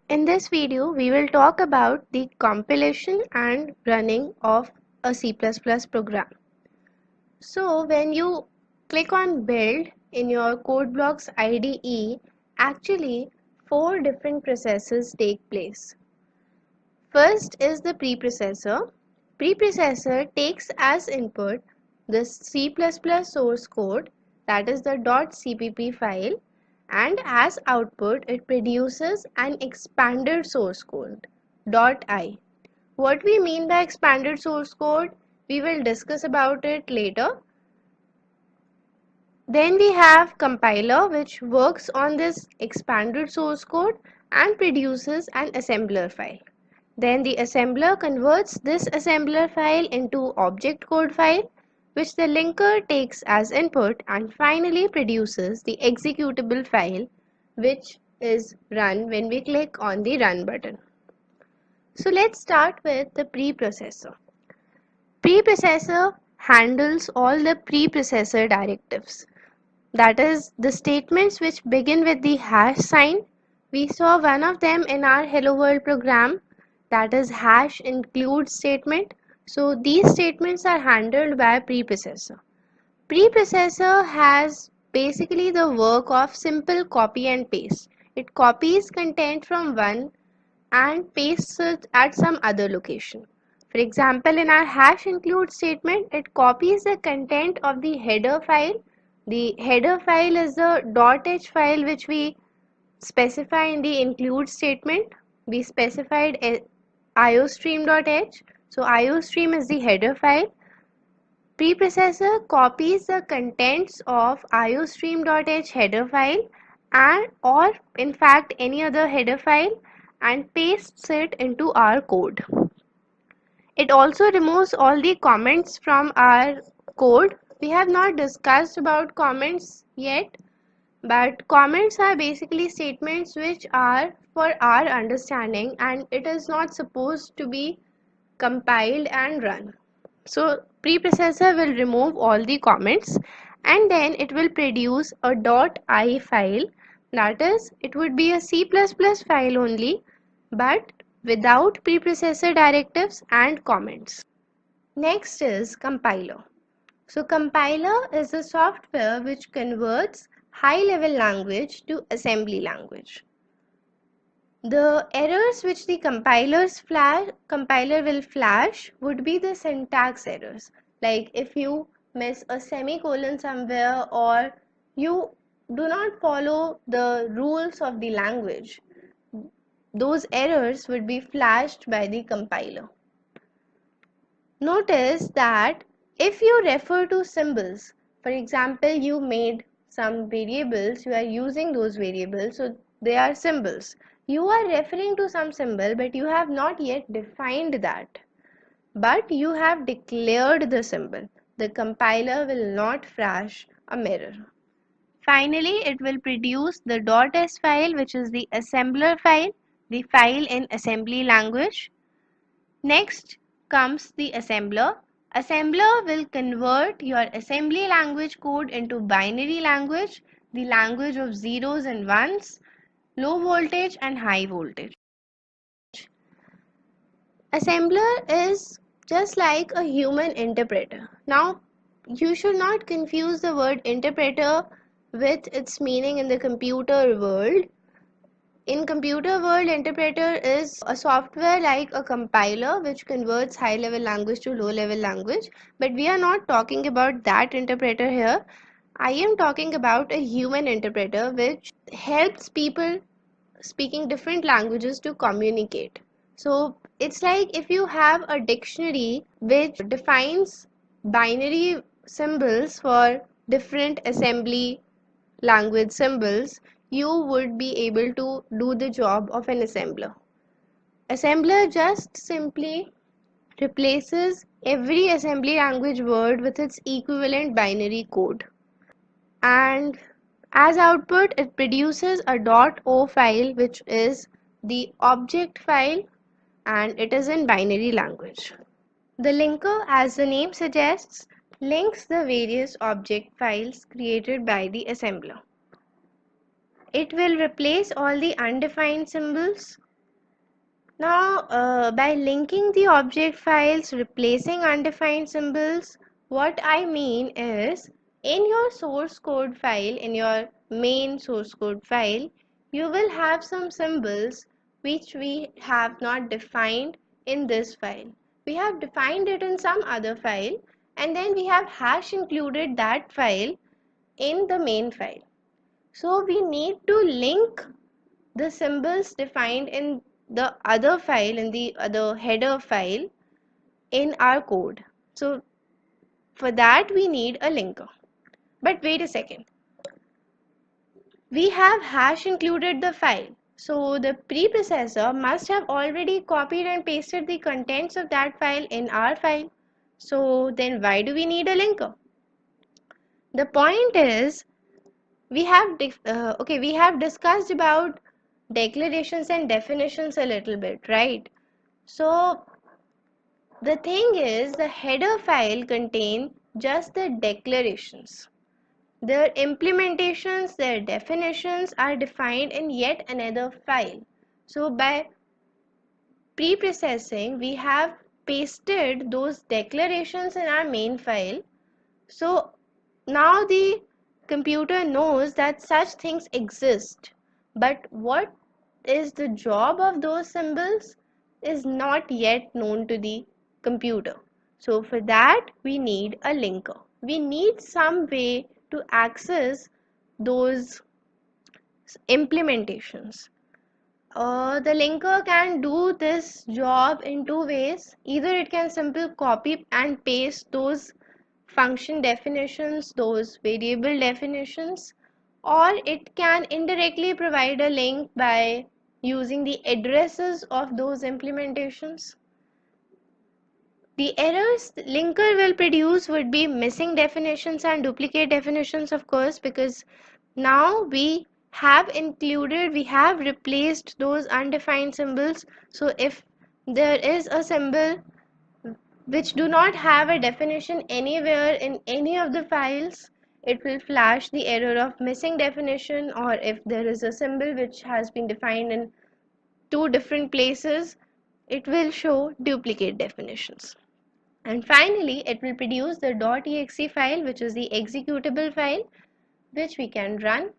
In this video, we will talk about the compilation and running of a C++ program. So when you click on build in your CodeBlocks IDE, actually 4 different processes take place. First is the preprocessor. Preprocessor takes as input the C++ source code, that is the .cpp file, and as output it produces an expanded source code .i. What we mean by expanded source code, we will discuss about it later. Then we have compiler, which works on this expanded source code and produces an assembler file. Then the assembler converts this assembler file into object code file, which the linker takes as input and finally produces the executable file, which is run when we click on the run button. So let's start with the preprocessor. Preprocessor handles all the preprocessor directives. That is the statements which begin with the hash sign. We saw one of them in our Hello World program, that is hash include statement. So these statements are handled by preprocessor. Preprocessor has basically the work of simple copy and paste. It copies content from one and pastes it at some other location. For example, in our hash include statement, it copies the content of the header file. The header file is the .h file which we specify in the include statement. We specified iostream.h. So iostream is the header file. Preprocessor copies the contents of iostream.h header file and or in fact any other header file and pastes it into our code. It also removes all the comments from our code. We have not discussed about comments yet, but comments are basically statements which are for our understanding and it is not supposed to be compiled and run. So preprocessor will remove all the comments and then it will produce a .i file, that is it would be a C++ file only but without preprocessor directives and comments. Next is compiler. So compiler is a software which converts high level language to assembly language. The errors which the compiler will flash would be the syntax errors, like if you miss a semicolon somewhere or you do not follow the rules of the language. Those errors would be flashed by the compiler. Notice that if you refer to symbols, for example, you made some variables, you are using those variables, so they are symbols. You are referring to some symbol, but you have not yet defined that. But you have declared the symbol. The compiler will not flash a mirror. Finally, it will produce the .s file, which is the assembler file, the file in assembly language. Next comes the assembler. Assembler will convert your assembly language code into binary language, the language of zeros and ones, low voltage and high voltage. Assembler is just like a human interpreter. Now, you should not confuse the word interpreter with its meaning in the computer world. In computer world, interpreter is a software like a compiler which converts high level language to low level language, but we are not talking about that interpreter here. I am talking about a human interpreter which helps people speaking different languages to communicate. So it's like if you have a dictionary which defines binary symbols for different assembly language symbols, you would be able to do the job of an assembler. Assembler just simply replaces every assembly language word with its equivalent binary code. And as output, it produces a .o file, which is the object file, and it is in binary language. The linker, as the name suggests, links the various object files created by the assembler. It will replace all the undefined symbols Now, by linking the object files, replacing undefined symbols, what I mean is, in your source code file, in your main source code file, you will have some symbols which we have not defined in this file. We have defined it in some other file, and then we have hash included that file in the main file. So we need to link the symbols defined in the other file, in the other header file in our code. So for that we need a linker. But wait a second, we have hash included the file, so the preprocessor must have already copied and pasted the contents of that file in our file. So then why do we need a linker? The point is, we have we have discussed about declarations and definitions a little bit, right? So the thing is, the header file contains just the declarations. Their implementations, their definitions are defined in yet another file. So by pre-processing, we have pasted those declarations in our main file. So now the computer knows that such things exist. But what is the job of those symbols is not yet known to the computer. So for that we need a linker. We need some way to access those implementations. The linker can do this job in two ways. Either it can simply copy and paste those function definitions, those variable definitions, or it can indirectly provide a link by using the addresses of those implementations. The errors linker will produce would be missing definitions and duplicate definitions, of course, because now we have replaced those undefined symbols. So if there is a symbol which do not have a definition anywhere in any of the files, it will flash the error of missing definition, or if there is a symbol which has been defined in two different places, it will show duplicate definitions. And finally, it will produce the .exe file, which is the executable file, which we can run.